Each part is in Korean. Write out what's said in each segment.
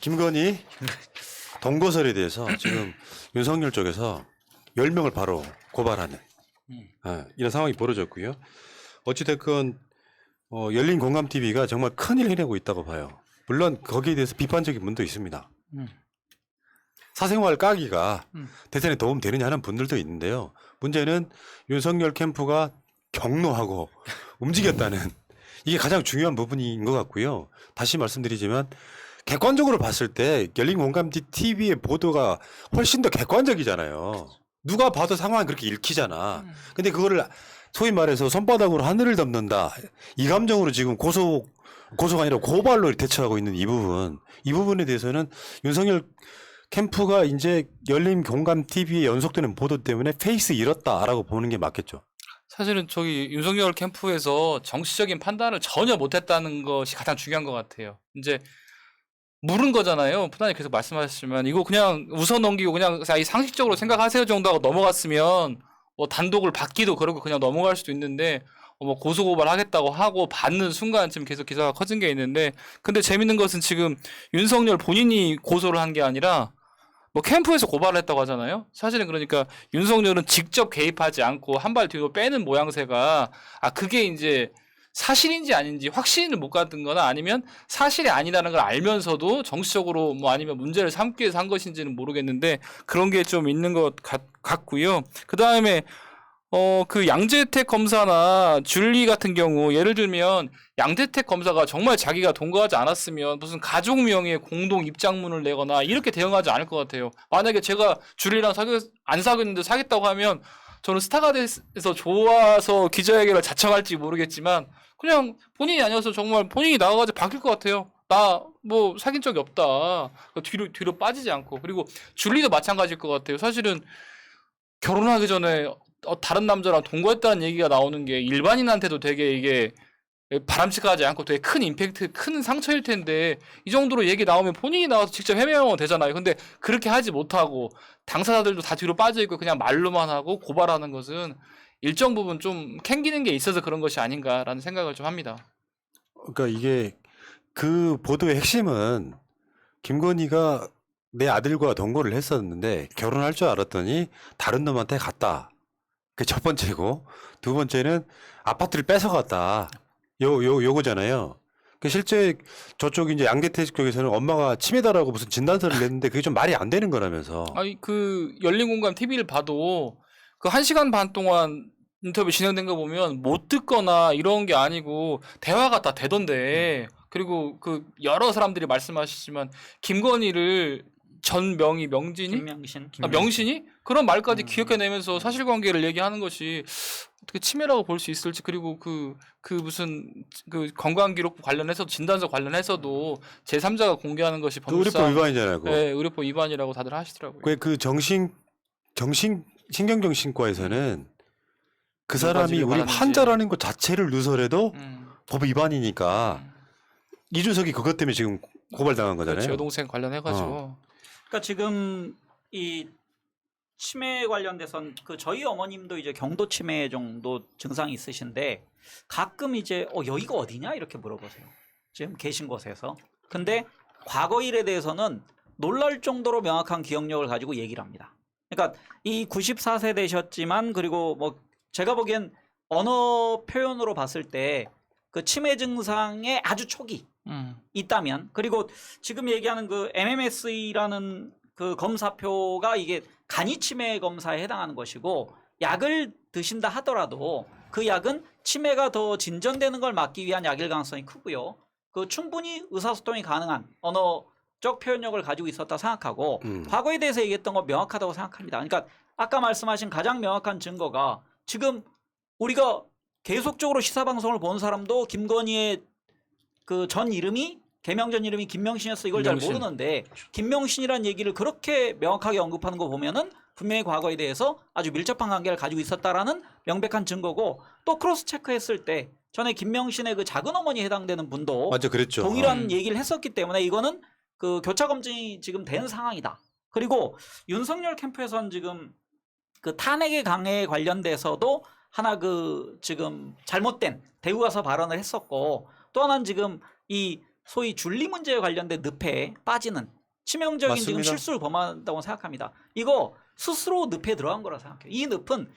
김건희 동거설에 대해서 지금 윤석열 쪽에서 10명을 바로 고발하는 이런 상황이 벌어졌고요. 어찌됐건 열린 공감 TV가 정말 큰일 해내고 있다고 봐요. 물론 거기에 대해서 비판적인 분도 있습니다. 사생활 까기가 대선에 도움 되느냐 하는 분들도 있는데요. 문제는 윤석열 캠프가 경로하고 움직였다는 이게 가장 중요한 부분인 것 같고요. 다시 말씀드리지만 객관적으로 봤을 때 열린 공감 TV의 보도가 훨씬 더 객관적이잖아요. 누가 봐도 상황이 그렇게 읽히잖아. 근데 그거를 소위 말해서 손바닥으로 하늘을 덮는다. 이 감정으로 지금 고소가 아니라 고발로 대처하고 있는 이 부분에 대해서는 윤석열 캠프가 이제 열린 공감 TV에 연속되는 보도 때문에 페이스 잃었다라고 보는 게 맞겠죠. 사실은 저기 윤석열 캠프에서 정치적인 판단을 전혀 못했다는 것이 가장 중요한 것 같아요. 이제 물은 거잖아요. 부단히 계속 말씀하셨지만 이거 그냥 웃어 넘기고 그냥 상식적으로 생각하세요 정도 하고 넘어갔으면 뭐 단독을 받기도 그러고 그냥 넘어갈 수도 있는데 뭐 고소고발 하겠다고 하고 받는 순간 지금 계속 기사가 커진 게 있는데 근데 재밌는 것은 지금 윤석열 본인이 고소를 한 게 아니라 뭐 캠프에서 고발을 했다고 하잖아요. 사실은 그러니까 윤석열은 직접 개입하지 않고 한 발 뒤로 빼는 모양새가 그게 이제 사실인지 아닌지 확신을 못 갖는 거나 아니면 사실이 아니라는 걸 알면서도 정치적으로 뭐 아니면 문제를 삼기 위해서 한 것인지는 모르겠는데 그런 게 좀 있는 것 같고요. 그 다음에 그 양재택 검사나 줄리 같은 경우 예를 들면 양재택 검사가 정말 자기가 동거하지 않았으면 무슨 가족 명의의 공동 입장문을 내거나 이렇게 대응하지 않을 것 같아요. 만약에 제가 줄리랑 안 사귀었는데 사귀었다고 하면 저는 스타가드에서 좋아서 기자회견을 자청할지 모르겠지만 그냥 본인이 아니어서 정말 본인이 나가가지고 바뀔 것 같아요. 나 뭐 사귄 적이 없다. 뒤로 빠지지 않고. 그리고 줄리도 마찬가지일 것 같아요. 사실은 결혼하기 전에 다른 남자랑 동거했다는 얘기가 나오는 게 일반인한테도 되게 이게 바람직하지 않고 되게 큰 임팩트, 큰 상처일 텐데 이 정도로 얘기 나오면 본인이 나와서 직접 해명하면 되잖아요. 근데 그렇게 하지 못하고 당사자들도 다 뒤로 빠져있고 그냥 말로만 하고 고발하는 것은 일정 부분 좀 캥기는 게 있어서 그런 것이 아닌가라는 생각을 좀 합니다. 그러니까 이게 그 보도의 핵심은 김건희가 내 아들과 동거를 했었는데 결혼할 줄 알았더니 다른 놈한테 갔다. 그게 첫 번째고 두 번째는 아파트를 뺏어갔다. 요거잖아요. 그 실제 저쪽 이제 양재택 쪽에서는 엄마가 치매다라고 무슨 진단서를 냈는데 그게 좀 말이 안 되는 거라면서. 아니 그 열린 공감 TV를 봐도 그 1시간 반 동안 인터뷰 진행된 거 보면 못 듣거나 이런 게 아니고 대화가 다 되던데 그리고 그 여러 사람들이 말씀하시지만 김건희를 전 명진이 명신이 그런 말까지 기억해내면서 사실관계를 얘기하는 것이 어떻게 치매라고 볼 수 있을지 그리고 그 무슨 그 건강기록 관련해서 진단서 관련해서도 제3자가 공개하는 것이 의료법 위반이잖아요. 네, 의료법 위반이라고 다들 하시더라고요. 그 신경정신과에서는 그 사람이 우리 환자라는 것 자체를 누설해도 법 위반이니까 이준석이 그것 때문에 지금 고발당한 거잖아요. 그렇죠. 여동생 관련해가지고. 그러니까 지금 이 치매 관련돼선 그 저희 어머님도 이제 경도 치매 정도 증상이 있으신데 가끔 이제 여기가 어디냐 이렇게 물어보세요. 지금 계신 곳에서. 근데 과거 일에 대해서는 놀랄 정도로 명확한 기억력을 가지고 얘기를 합니다. 그러니까 이 94세 되셨지만 그리고 뭐 제가 보기엔 언어 표현으로 봤을 때 그 치매 증상의 아주 초기 있다면 그리고 지금 얘기하는 그 MMSE라는 그 검사표가 이게 간이 치매 검사에 해당하는 것이고 약을 드신다 하더라도 그 약은 치매가 더 진전되는 걸 막기 위한 약일 가능성이 크고요. 그 충분히 의사소통이 가능한 언어적 표현력을 가지고 있었다 생각하고 과거에 대해서 얘기했던 건 명확하다고 생각합니다. 그러니까 아까 말씀하신 가장 명확한 증거가 지금 우리가 계속적으로 시사방송을 본 사람도 김건희의 그 전 이름이 개명전 이름이 김명신이었어 이걸 잘 모르는데 김명신이라는 얘기를 그렇게 명확하게 언급하는 거 보면은 분명히 과거에 대해서 아주 밀접한 관계를 가지고 있었다라는 명백한 증거고 또 크로스 체크했을 때 전에 김명신의 그 작은 어머니에 해당되는 분도 맞아, 그랬죠. 동일한 얘기를 했었기 때문에 이거는 그 교차 검증이 지금 된 상황이다. 그리고 윤석열 캠프에서는 지금 그 탄핵의 강에 관련돼서도 하나 그 지금 잘못된 대구 가서 발언을 했었고 또 하나는 지금 이 소위 줄리 문제에 관련된 늪에 빠지는 치명적인 지금 맞습니다. 실수를 범한다고 생각합니다. 이거 스스로 늪에 들어간 거라 생각해요. 이 늪은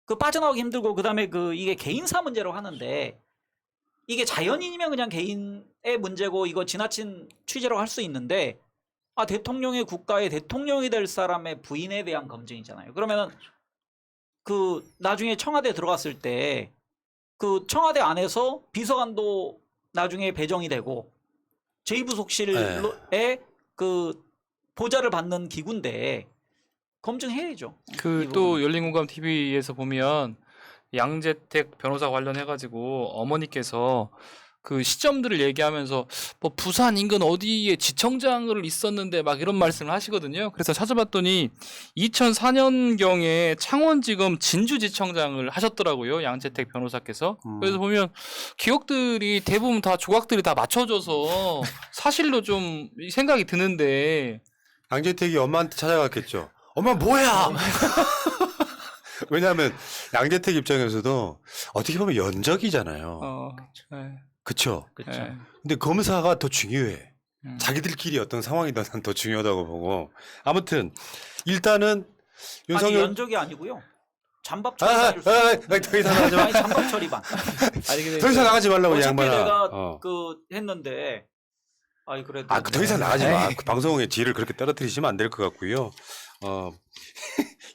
그 빠져나오기 힘들고 그다음에 그 이게 개인사 문제로 하는데 이게 자연인이면 그냥 개인의 문제고 이거 지나친 취재로 할 수 있는데 대통령의 국가의 대통령이 될 사람의 부인에 대한 검증이잖아요. 그러면은 그 나중에 청와대 들어갔을 때 그 청와대 안에서 비서관도 나중에 배정이 되고 제2부속실에 그 보좌를 받는 기구인데 검증해야죠. 그 또 열린공감 TV에서 보면 양재택 변호사 관련해가지고 어머니께서 그 시점들을 얘기하면서 뭐 부산 인근 어디에 지청장을 있었는데 막 이런 말씀을 하시거든요. 그래서 찾아봤더니 2004년경에 창원지검 진주지청장을 하셨더라고요. 양재택 변호사께서. 그래서 보면 기억들이 대부분 다 조각들이 다 맞춰져서 사실로 좀 생각이 드는데 양재택이 엄마한테 찾아갔겠죠. 엄마 뭐야? 왜냐하면 양재택 입장에서도 어떻게 보면 연적이잖아요. 네. 그쵸? 그렇죠. 네. 근데 검사가 더 중요해. 음. 자기들끼리 어떤 상황이 더 중요하다고 보고. 아무튼 일단은 아니 윤석열 연적이 아니고요. 잠밥 처리반. 더 이상 나가지 마. 아니 잠밥 처리반. 아니 근데 더 이상 나가지 말라고 이 어차피 양반아. 내가 그 했는데 아니 그래도 더 이상 나가지 마. 그 방송의 질을 그렇게 떨어뜨리시면 안 될 것 같고요.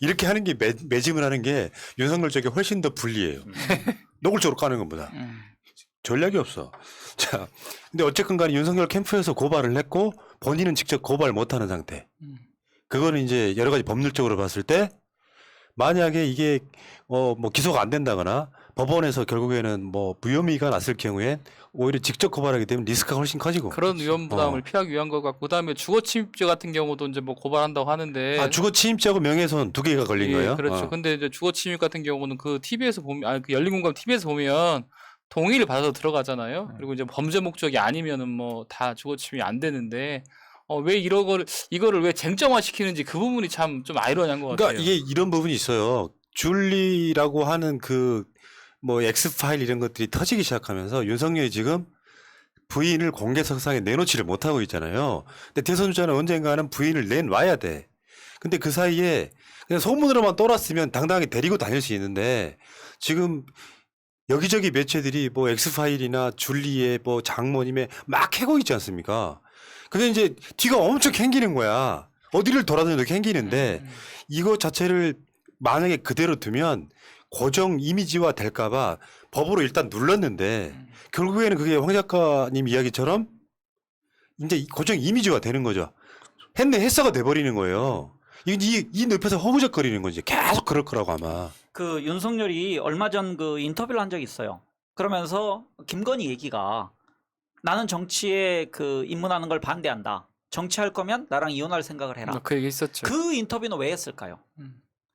이렇게 하는 게 매짐을 하는 게 윤석열 쪽에 훨씬 더 불리해요. 노골적으로 까는 것보다. 전략이 없어. 자, 근데 어쨌건 간에 윤석열 캠프에서 고발을 했고 본인은 직접 고발 못하는 상태. 그거는 이제 여러 가지 법률적으로 봤을 때 만약에 이게 뭐 기소가 안 된다거나 법원에서 결국에는 뭐 무혐의가 났을 경우에 오히려 직접 고발하게 되면 리스크가 훨씬 커지고. 그런 위험 부담을 피하기 위한 것 같고 그다음에 주거 침입죄 같은 경우도 이제 뭐 고발한다고 하는데 주거 침입죄하고 명예훼손 두 개가 걸린 거예요? 그렇죠. 근데 이제 주거 침입 같은 경우는 그 TV에서 보면 그 열린공감 TV에서 보면 동의를 받아서 들어가잖아요. 그리고 이제 범죄 목적이 아니면은 뭐 다 주거 침입이 안 되는데 왜 이거를 왜 쟁점화 시키는지 그 부분이 참 좀 아이러니한 것 같아요. 그러니까 이게 이런 부분이 있어요. 줄리라고 하는 그 뭐 엑스파일 이런 것들이 터지기 시작하면서 윤석열이 지금 부인을 공개석상에 내놓지를 못하고 있잖아요. 근데 대선 주자는 언젠가는 부인을 내놔야 돼. 근데 그 사이에 그냥 소문으로만 떠났으면 당당하게 데리고 다닐 수 있는데 지금 여기저기 매체들이 뭐 엑스파일이나 줄리의 뭐 장모님의 막 캐고 있지 않습니까? 근데 이제 뒤가 엄청 캥기는 거야. 어디를 돌아다녀도 캥기는데 이거 자체를 만약에 그대로 두면 고정 이미지화 될까봐 법으로 일단 눌렀는데 결국에는 그게 황 작가님 이야기처럼 이제 고정 이미지화 되는 거죠. 했어가 돼버리는 거예요. 이 늪에서 허무적거리는 거지. 계속 그럴 거라고 아마. 그 윤석열이 얼마 전 그 인터뷰를 한 적이 있어요. 그러면서 김건희 얘기가 나는 정치에 그 입문하는 걸 반대한다. 정치할 거면 나랑 이혼할 생각을 해라. 그 얘기 있었죠. 그 인터뷰는 왜 했을까요?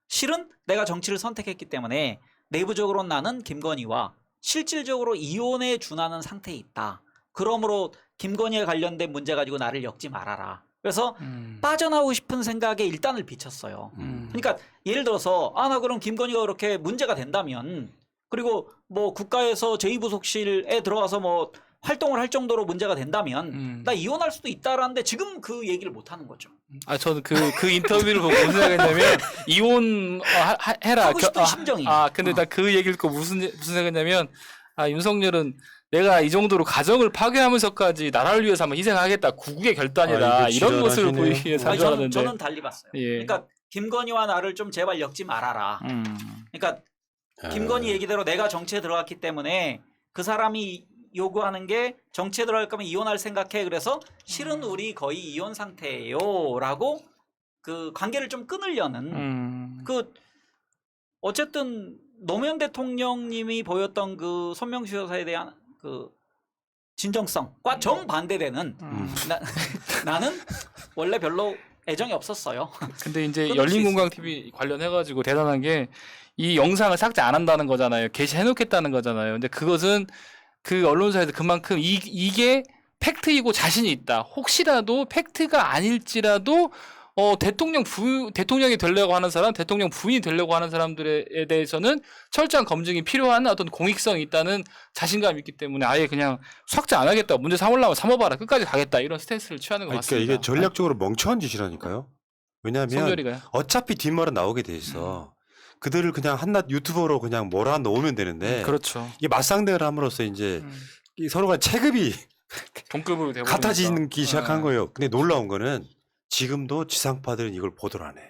실은 내가 정치를 선택했기 때문에 내부적으로 나는 김건희와 실질적으로 이혼에 준하는 상태에 있다. 그러므로 김건희에 관련된 문제 가지고 나를 엮지 말아라. 그래서 빠져나오고 싶은 생각에 일단을 비쳤어요. 그러니까 예를 들어서 나 그럼 김건희가 그렇게 문제가 된다면 그리고 뭐 국가에서 제2부속실에 들어가서 뭐 활동을 할 정도로 문제가 된다면 나 이혼할 수도 있다라는데 지금 그 얘기를 못 하는 거죠. 저는 그 인터뷰를 보고 무슨 생각했냐면 이혼 해라. 하고 싶은 심정이. 근데 나 그 얘기를 듣고 무슨 생각했냐면 윤석열은 내가 이 정도로 가정을 파괴하면서까지 나라를 위해서 한번 희생하겠다. 구국의 결단이다. 이거 이런 모습을 지랄하시네요. 보이기 위해서 한 줄 알았는데. 저는 달리 봤어요. 예. 그러니까 김건희와 나를 좀 제발 엮지 말아라. 그러니까 김건희 얘기대로 내가 정치에 들어갔기 때문에 그 사람이 요구하는 게 정치에 들어갈 거면 이혼할 생각해. 그래서 실은 우리 거의 이혼 상태예요라고 그 관계를 좀 끊으려는 그 어쨌든 노무현 대통령님이 보였던 그 손명수 여사에 대한 그 진정성과 정반대되는 나는 원래 별로 애정이 없었어요. 근데 이제 끊을 수 열린공감 TV 관련해가지고 대단한 게 이 영상을 삭제 안 한다는 거잖아요. 게시해놓겠다는 거잖아요. 근데 그것은 그 언론사에서 그만큼 이게 팩트이고 자신이 있다. 혹시라도 팩트가 아닐지라도 대통령이 되려고 하는 사람, 대통령 부인이 되려고 하는 사람들에 대해서는 철저한 검증이 필요한 어떤 공익성이 있다는 자신감이 있기 때문에 아예 그냥 확정 안 하겠다. 문제 삼으려면 삼아봐라. 끝까지 가겠다. 이런 스탠스를 취하는 것 그러니까 같습니다. 이게 전략적으로 멍청한 짓이라니까요. 왜냐하면 성렬이가요? 어차피 뒷말은 나오게 돼 있어. 그들을 그냥 한낱 유튜버로 그냥 몰아 넣으면 되는데 그렇죠. 이게 맞상대를 함으로써 이제 이 서로가 체급이 동급으로 되고 같아지기 시작한 거예요. 근데 놀라운 거는 지금도 지상파들은 이걸 보도를 안 해.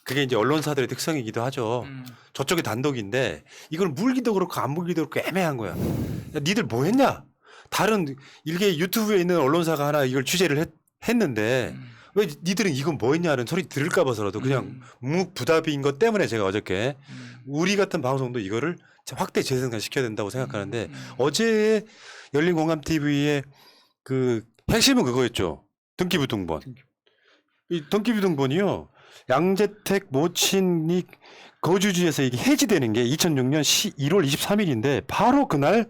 그게 이제 언론사들의 특성이기도 하죠. 저쪽이 단독인데 이걸 물기도 그렇고 안 물기도 그렇고 애매한 거야. 야, 니들 뭐 했냐? 다른 일개 유튜브에 있는 언론사가 하나 이걸 취재를 했는데 왜 니들은 이건 뭐 했냐는 소리 들을까 봐서라도 그냥 묵부답인 것 때문에 제가 어저께 우리 같은 방송도 이거를 확대 재생산 시켜야 된다고 생각하는데 어제 열린공감TV의 그 핵심은 그거였죠. 등기부등본. 이 등기부등본이요. 양재택 모친이 거주지에서 이게 해지되는 게 2006년 1월 23일인데 바로 그날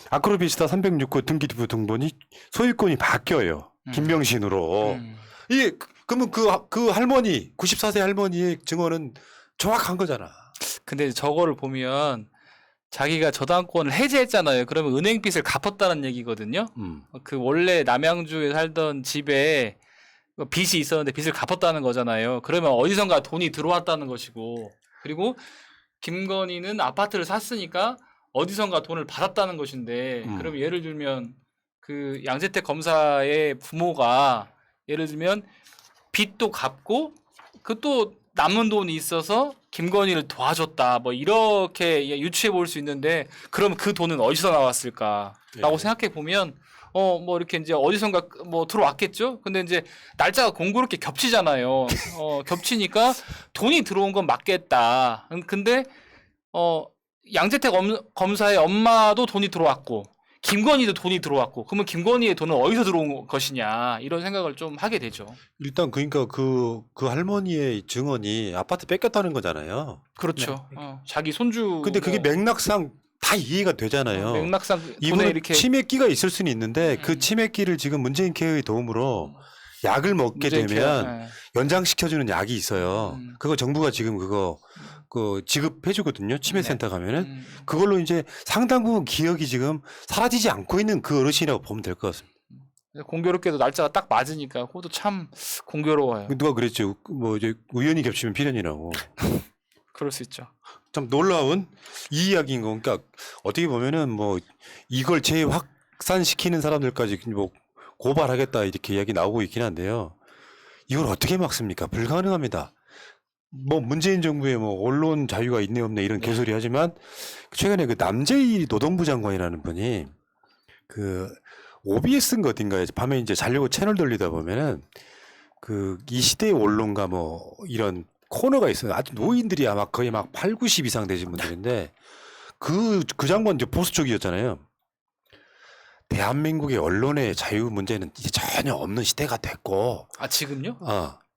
아크로비스타 306호 등기부등본이 소유권이 바뀌어요. 김명신으로. 이게 그러면 그 할머니 94세 할머니의 증언은 정확한 거잖아. 근데 저거를 보면 자기가 저당권을 해지했잖아요. 그러면 은행 빚을 갚았다는 얘기거든요. 그 원래 남양주에 살던 집에 빚이 있었는데 빚을 갚았다는 거잖아요. 그러면 어디선가 돈이 들어왔다는 것이고, 그리고 김건희는 아파트를 샀으니까 어디선가 돈을 받았다는 것인데, 그럼 예를 들면 그 양재택 검사의 부모가 예를 들면 빚도 갚고 그 또 남은 돈이 있어서 김건희를 도와줬다 뭐 이렇게 유추해 볼 수 있는데, 그럼 그 돈은 어디서 나왔을까라고 생각해 보면 뭐 이렇게 이제 어디선가 뭐 들어왔겠죠. 근데 이제 날짜가 공교롭게 겹치잖아요. 겹치니까 돈이 들어온 건 맞겠다. 근데 양재택 검사의 엄마도 돈이 들어왔고 김건희도 돈이 들어왔고, 그러면 김건희의 돈은 어디서 들어온 것이냐 이런 생각을 좀 하게 되죠. 일단 그러니까 그 할머니의 증언이 아파트 뺏겼다는 거잖아요. 그렇죠. 자기 손주. 근데 그게 맥락상 다 이해가 되잖아요. 맥락상 돈에 이분은 이렇게 치매기가 있을 수는 있는데 그 치매기를 지금 문재인 케어의 도움으로 약을 먹게 되면 연장시켜주는 약이 있어요. 그거 정부가 지금 그거 지급해주거든요. 치매센터 가면은 그걸로 이제 상당 부분 기억이 지금 사라지지 않고 있는 그 어르신이라고 보면 될 것 같습니다. 공교롭게도 날짜가 딱 맞으니까 그것도 참 공교로워요. 누가 그랬죠? 뭐 이제 우연히 겹치면 필연이라고. 그럴 수 있죠. 참 놀라운 이 이야기인 거. 그러니까 어떻게 보면은 뭐 이걸 재확산시키는 사람들까지 뭐 고발하겠다 이렇게 이야기 나오고 있긴 한데요. 이걸 어떻게 막습니까? 불가능합니다. 뭐 문재인 정부의 뭐 언론 자유가 있네 없네 이런 개소리 하지만 최근에 그 남재희 노동부 장관이라는 분이 그 OBS인가 어딘가에 밤에 이제 자려고 채널 돌리다 보면은 그 이 시대의 언론가 뭐 이런 코너가 있어요. 아주 노인들이 아마 거의 막 8, 90 이상 되신 분들인데 그 장관 이제 보수 쪽이었잖아요. 대한민국의 언론의 자유 문제는 이제 전혀 없는 시대가 됐고. 아 지금요?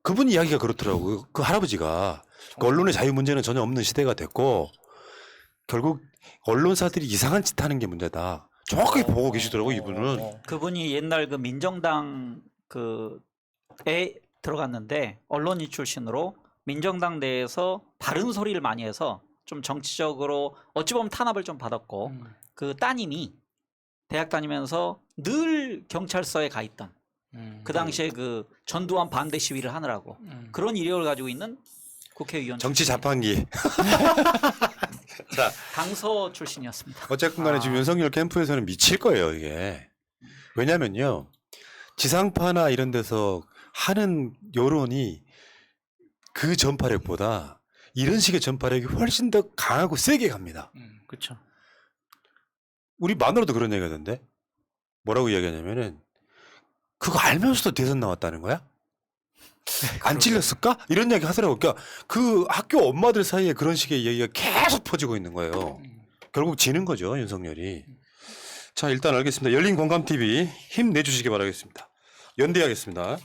그분 이야기가 그렇더라고요. 그 할아버지가 그 언론의 자유 문제는 전혀 없는 시대가 됐고 결국 언론사들이 이상한 짓 하는 게 문제다. 정확하게 보고 계시더라고요, 이분은. 그분이 옛날 그 민정당 에 들어갔는데 언론인 출신으로 민정당 내에서 바른 소리를 많이 해서 좀 정치적으로 어찌 보면 탄압을 좀 받았고 그 따님이 대학 다니면서 늘 경찰서에 가 있던 그 당시에 그 전두환 반대 시위를 하느라고 그런 이력을 가지고 있는 국회의원 정치 자판기. 자, 당서 출신이었습니다. 어쨌든 간에 지금 윤석열 캠프에서는 미칠 거예요, 이게. 왜냐면요. 지상파나 이런 데서 하는 여론이 그 전파력보다 이런 식의 전파력이 훨씬 더 강하고 세게 갑니다. 그렇죠. 우리 마누라도 그런 얘기 하던데. 뭐라고 이야기하냐면은 그거 알면서도 대선 나왔다는 거야? 안 찔렸을까? 이런 이야기 하더라고. 그러니까 그 학교 엄마들 사이에 그런 식의 이야기가 계속 퍼지고 있는 거예요. 결국 지는 거죠, 윤석열이. 자, 일단 알겠습니다. 열린 공감TV 힘내주시기 바라겠습니다. 연대하겠습니다.